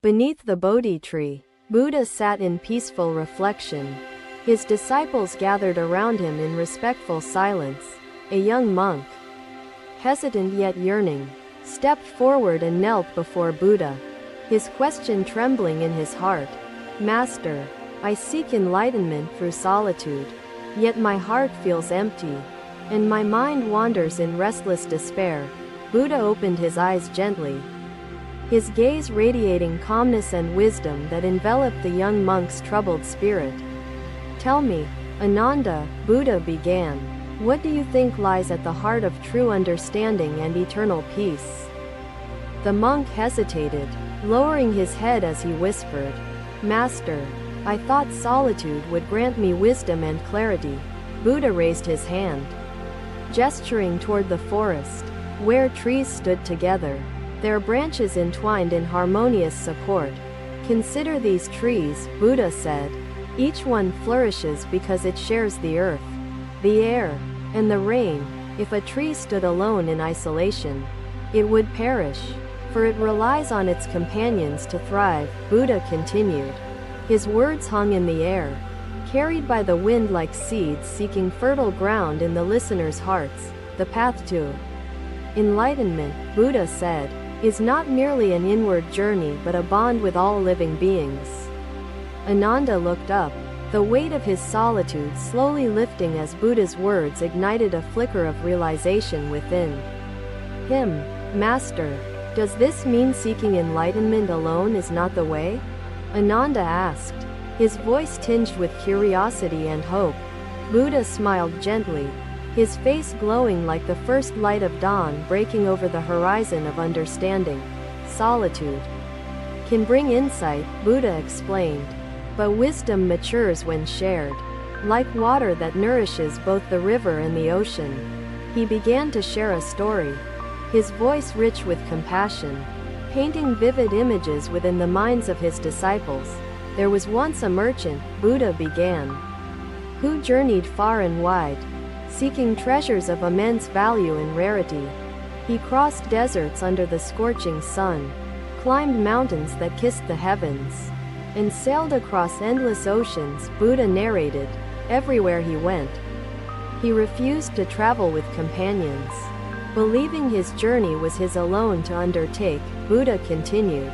Beneath the Bodhi tree, Buddha sat in peaceful reflection. His disciples gathered around him in respectful silence. A young monk, hesitant yet yearning, stepped forward and knelt before Buddha, his question trembling in his heart. "Master, I seek enlightenment through solitude, yet my heart feels empty, and my mind wanders in restless despair." Buddha opened his eyes gently, his gaze radiating calmness and wisdom that enveloped the young monk's troubled spirit. "Tell me, Ananda," Buddha began, "what do you think lies at the heart of true understanding and eternal peace?" The monk hesitated, lowering his head as he whispered, "Master, I thought solitude would grant me wisdom and clarity." Buddha raised his hand, gesturing toward the forest, where trees stood together, their branches entwined in harmonious support. "Consider these trees," Buddha said. "Each one flourishes because it shares the earth, the air, and the rain. If a tree stood alone in isolation, it would perish, for it relies on its companions to thrive." Buddha continued, his words hung in the air, carried by the wind like seeds seeking fertile ground in the listeners' hearts. "The path to enlightenment," Buddha said, "is not merely an inward journey but a bond with all living beings." Ananda looked up, the weight of his solitude slowly lifting as Buddha's words ignited a flicker of realization within him. "Master, does this mean seeking enlightenment alone is not the way?" Ananda asked, his voice tinged with curiosity and hope. Buddha smiled gently, his face glowing like the first light of dawn breaking over the horizon of understanding. "Solitude can bring insight," Buddha explained, "but wisdom matures when shared, like water that nourishes both the river and the ocean." He began to share a story, his voice rich with compassion, painting vivid images within the minds of his disciples. "There was once a merchant," Buddha began, "who journeyed far and wide, seeking treasures of immense value and rarity. He crossed deserts under the scorching sun, climbed mountains that kissed the heavens, and sailed across endless oceans." Buddha narrated. "Everywhere he went, he refused to travel with companions, believing his journey was his alone to undertake." Buddha continued,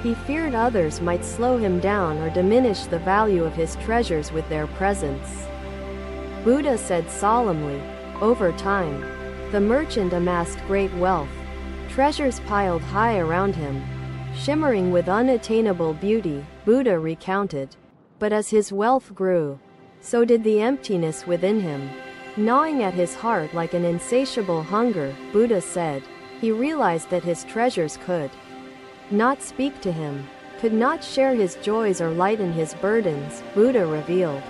"He feared others might slow him down or diminish the value of his treasures with their presence." Buddha said solemnly, "Over time, the merchant amassed great wealth. Treasures piled high around him, shimmering with unattainable beauty." Buddha recounted. "But as his wealth grew, so did the emptiness within him, gnawing at his heart like an insatiable hunger." Buddha said, he realized that his treasures could not speak to him, could not share his joys or lighten his burdens. Buddha revealed,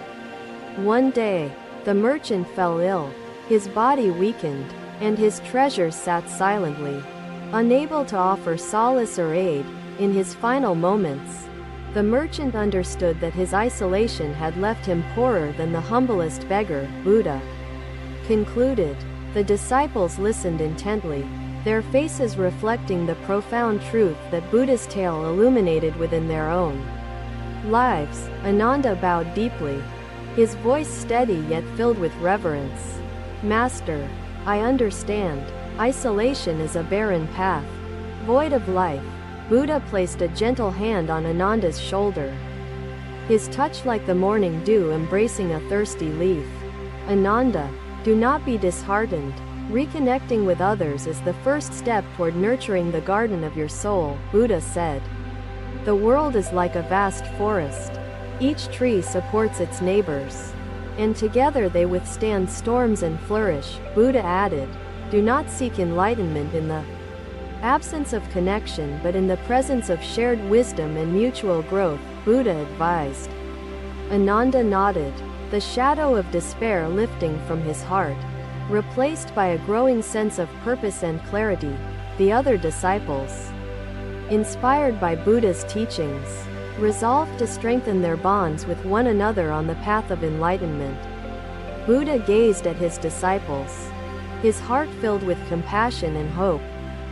one day, the merchant fell ill, his body weakened, and his treasures sat silently, unable to offer solace or aid. In his final moments, the merchant understood that his isolation had left him poorer than the humblest beggar. Buddha concluded. The disciples listened intently, their faces reflecting the profound truth that Buddha's tale illuminated within their own lives. Ananda bowed deeply, his voice steady yet filled with reverence. "Master, I understand. Isolation is a barren path, void of life." Buddha placed a gentle hand on Ananda's shoulder, his touch like the morning dew embracing a thirsty leaf. "Ananda, do not be disheartened. Reconnecting with others is the first step toward nurturing the garden of your soul." Buddha said, "The world is like a vast forest. Each tree supports its neighbors, and together they withstand storms and flourish." Buddha added, "Do not seek enlightenment in the absence of connection but in the presence of shared wisdom and mutual growth." Buddha advised. Ananda nodded, the shadow of despair lifting from his heart, replaced by a growing sense of purpose and clarity. The other disciples, inspired by Buddha's teachings, resolved to strengthen their bonds with one another on the path of enlightenment. Buddha gazed at his disciples, his heart filled with compassion and hope,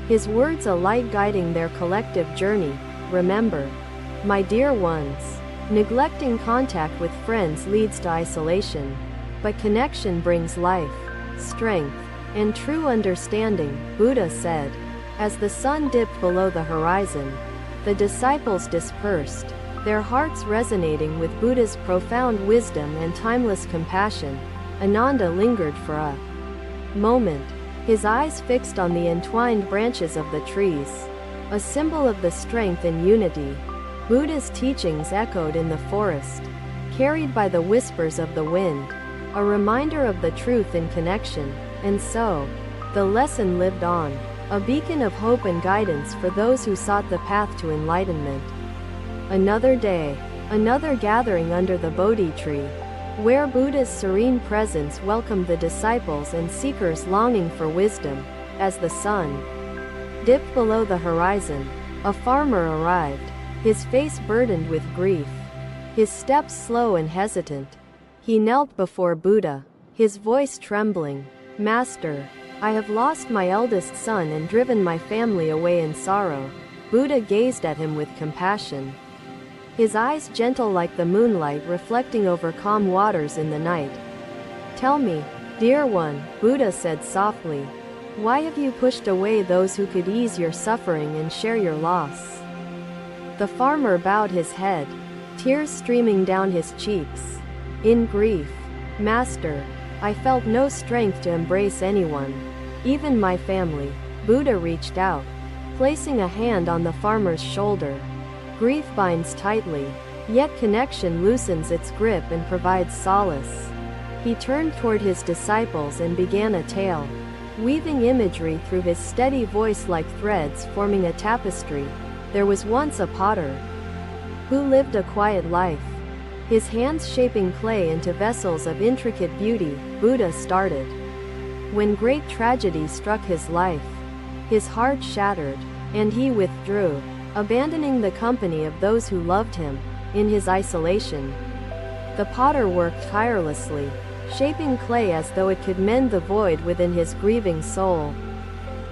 his words a light guiding their collective journey. "Remember, My dear ones, neglecting contact with friends leads to isolation, but connection brings life, strength, and true understanding, Buddha said. As the sun dipped below the horizon, the disciples dispersed, their hearts resonating with Buddha's profound wisdom and timeless compassion. Ananda lingered for a moment, his eyes fixed on the entwined branches of the trees, a symbol of the strength and unity. Buddha's teachings echoed in the forest, carried by the whispers of the wind, a reminder of the truth in connection. And so, the lesson lived on, a beacon of hope and guidance for those who sought the path to enlightenment. Another day, another gathering under the Bodhi tree, where Buddha's serene presence welcomed the disciples and seekers longing for wisdom. As the sun dipped below the horizon, a farmer arrived, his face burdened with grief, his steps slow and hesitant. He knelt before Buddha, his voice trembling. Master, I have lost my eldest son and driven my family away in sorrow. Buddha gazed at him with compassion, his eyes gentle like the moonlight reflecting over calm waters in the night. Tell me, dear one, Buddha said softly, why have you pushed away those who could ease your suffering and share your loss? The farmer bowed his head, tears streaming down his cheeks. In grief, Master, I felt no strength to embrace anyone, even my family. Buddha reached out, placing a hand on the farmer's shoulder. Grief binds tightly, yet connection loosens its grip and provides solace. He turned toward his disciples and began a tale, weaving imagery through his steady voice like threads forming a tapestry. There was once a potter who lived a quiet life, his hands shaping clay into vessels of intricate beauty. Buddha started when great tragedy struck his life. His heart shattered, and he withdrew, abandoning the company of those who loved him. In his isolation, the potter worked tirelessly, shaping clay as though it could mend the void within his grieving soul.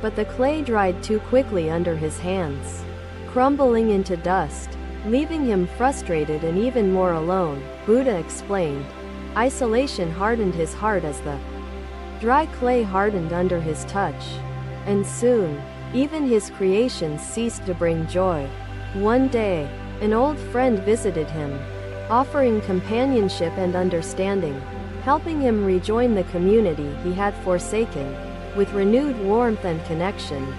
But the clay dried too quickly under his hands, crumbling into dust, leaving him frustrated and even more alone. Buddha explained, isolation hardened his heart as the dry clay hardened under his touch, and soon, even his creations ceased to bring joy. One day, an old friend visited him, offering companionship and understanding, helping him rejoin the community he had forsaken. With renewed warmth and connection,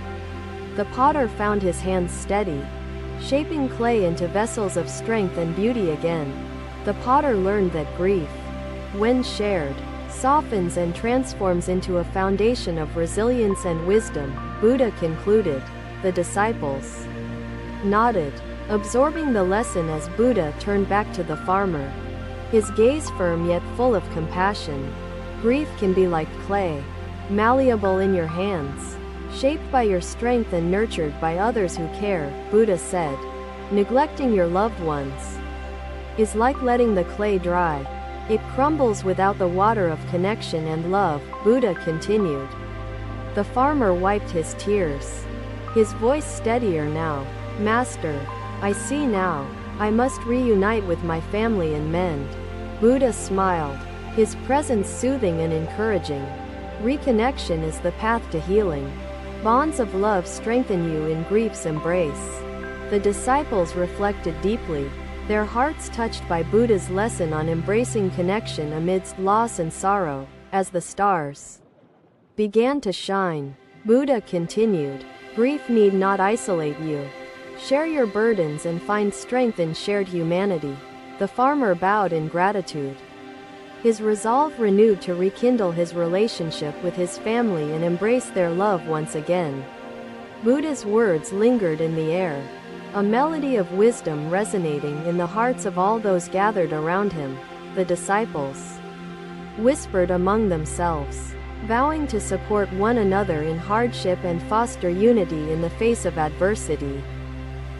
the potter found his hands steady, shaping clay into vessels of strength and beauty again. The potter learned that grief, when shared, softens and transforms into a foundation of resilience and wisdom. Buddha concluded. The disciples nodded, absorbing the lesson as Buddha turned back to the farmer, his gaze firm yet full of compassion. Grief can be like clay, malleable in your hands, shaped by your strength and nurtured by others who care. Buddha said, neglecting your loved ones is like letting the clay dry. It crumbles without the water of connection and love. Buddha continued. The farmer wiped his tears, his voice steadier now. Master, I see now, I must reunite with my family and mend. Buddha smiled, his presence soothing and encouraging. Reconnection is the path to healing. Bonds of love strengthen you in grief's embrace. The disciples reflected deeply, their hearts touched by Buddha's lesson on embracing connection amidst loss and sorrow. As the stars began to shine, Buddha continued, grief need not isolate you. Share your burdens and find strength in shared humanity. The farmer bowed in gratitude, his resolve renewed to rekindle his relationship with his family and embrace their love once again. Buddha's words lingered in the air, a melody of wisdom resonating in the hearts of all those gathered around him. The disciples whispered among themselves, vowing to support one another in hardship and foster unity in the face of adversity.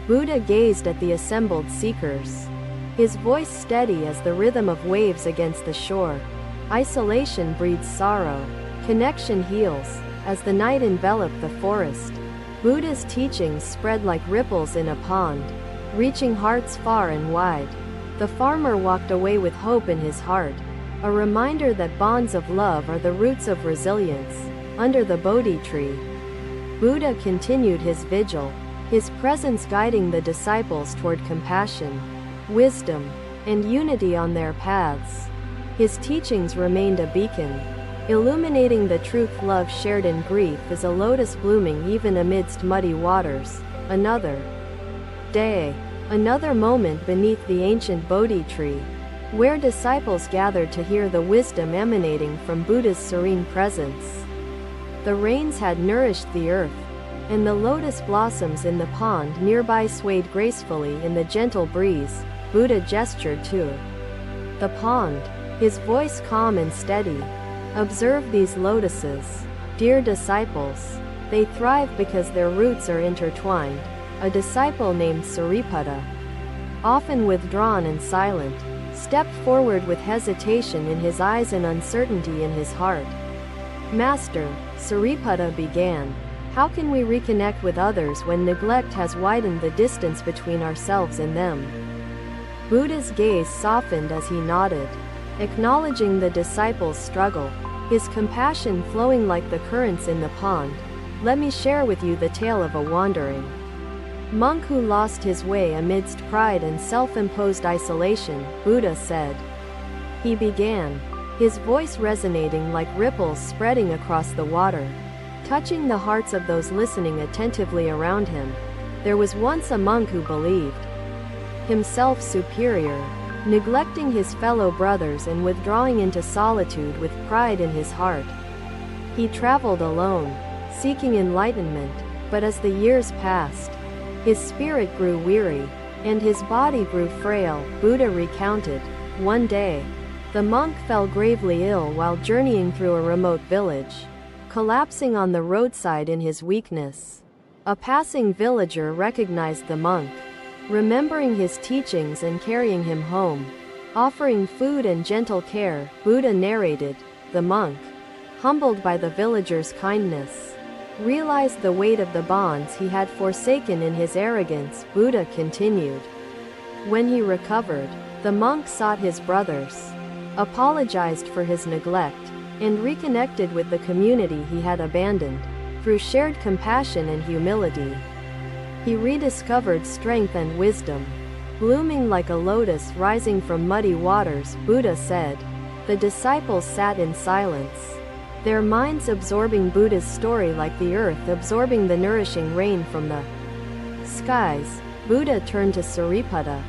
Buddha gazed at the assembled seekers, his voice steady as the rhythm of waves against the shore. Isolation breeds sorrow, connection heals. As the night enveloped the forest, Buddha's teachings spread like ripples in a pond, reaching hearts far and wide. The farmer walked away with hope in his heart, a reminder that bonds of love are the roots of resilience. Under the Bodhi tree, Buddha continued his vigil, his presence guiding the disciples toward compassion, wisdom, and unity on their paths. His teachings remained a beacon, illuminating the truth love shared in grief is a lotus blooming even amidst muddy waters. Another day, another moment beneath the ancient Bodhi tree, where disciples gathered to hear the wisdom emanating from Buddha's serene presence. The rains had nourished the earth, and the lotus blossoms in the pond nearby swayed gracefully in the gentle breeze. Buddha gestured to the pond, his voice calm and steady. Observe these lotuses, dear disciples. They thrive because their roots are intertwined. A disciple named Sariputta, often withdrawn and silent, stepped forward with hesitation in his eyes and uncertainty in his heart. Master, Sariputta began, how can we reconnect with others when neglect has widened the distance between ourselves and them? Buddha's gaze softened as he nodded, acknowledging the disciple's struggle, his compassion flowing like the currents in the pond. Let me share with you the tale of a wandering monk who lost his way amidst pride and self-imposed isolation, Buddha said. He began, his voice resonating like ripples spreading across the water, touching the hearts of those listening attentively around him. There was once a monk who believed himself superior, neglecting his fellow brothers and withdrawing into solitude with pride in his heart. He traveled alone, seeking enlightenment, but as the years passed, his spirit grew weary, and his body grew frail. Buddha recounted, one day, the monk fell gravely ill while journeying through a remote village, collapsing on the roadside in his weakness. A passing villager recognized the monk, remembering his teachings and carrying him home, offering food and gentle care. Buddha narrated, the monk, humbled by the villager's kindness, realized the weight of the bonds he had forsaken in his arrogance. Buddha continued. When he recovered, the monk sought his brothers, apologized for his neglect, and reconnected with the community he had abandoned. Through shared compassion and humility, he rediscovered strength and wisdom, blooming like a lotus rising from muddy waters. Buddha said. The disciples sat in silence, their minds absorbing Buddha's story like the earth absorbing the nourishing rain from the skies. Buddha turned to Sariputta,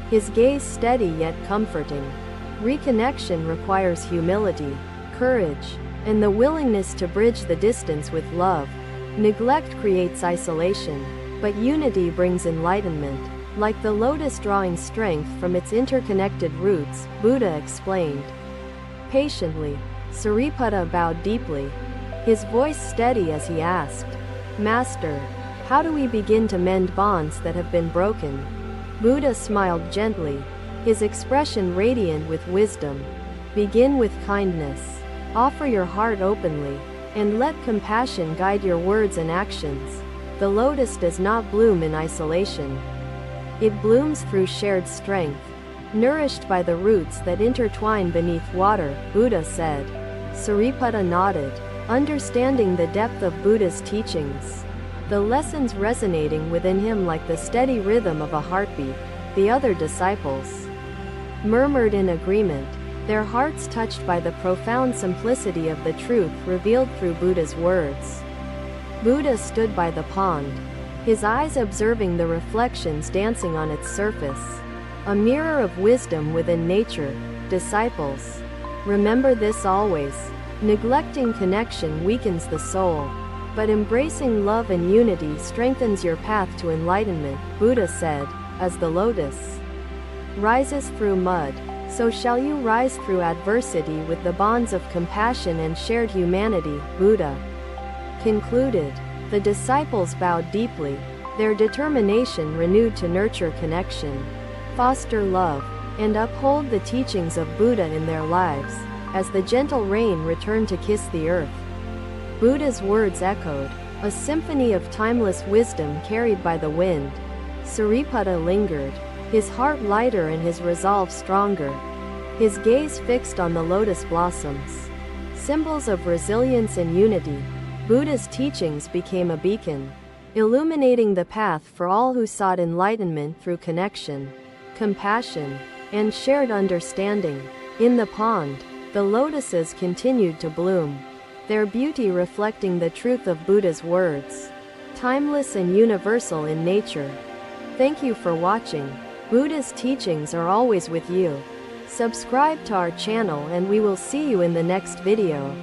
his gaze steady yet comforting. Reconnection requires humility, courage, and the willingness to bridge the distance with love. Neglect creates isolation, but unity brings enlightenment. Like the lotus drawing strength from its interconnected roots, Buddha explained. Patiently, Sariputta bowed deeply, his voice steady as he asked, Master, how do we begin to mend bonds that have been broken? Buddha smiled gently, his expression radiant with wisdom. Begin with kindness, offer your heart openly, and let compassion guide your words and actions. The lotus does not bloom in isolation. It blooms through shared strength, nourished by the roots that intertwine beneath water, Buddha said. Sariputta nodded, understanding the depth of Buddha's teachings, the lessons resonating within him like the steady rhythm of a heartbeat. The other disciples murmured in agreement, their hearts touched by the profound simplicity of the truth revealed through Buddha's words. Buddha stood by the pond, his eyes observing the reflections dancing on its surface, a mirror of wisdom within nature. Disciples, remember this always. Neglecting connection weakens the soul, but embracing love and unity strengthens your path to enlightenment. Buddha said, as the lotus rises through mud, so shall you rise through adversity with the bonds of compassion and shared humanity. Buddha concluded. The disciples bowed deeply, their determination renewed to nurture connection, foster love, and uphold the teachings of Buddha in their lives. As the gentle rain returned to kiss the earth, Buddha's words echoed, a symphony of timeless wisdom carried by the wind. Sariputta lingered, his heart lighter and his resolve stronger, his gaze fixed on the lotus blossoms. Symbols of resilience and unity, Buddha's teachings became a beacon, illuminating the path for all who sought enlightenment through connection, compassion, and shared understanding. In the pond, the lotuses continued to bloom, their beauty reflecting the truth of Buddha's words, timeless and universal in nature. Thank you for watching. Buddha's teachings are always with you. Subscribe to our channel and we will see you in the next video.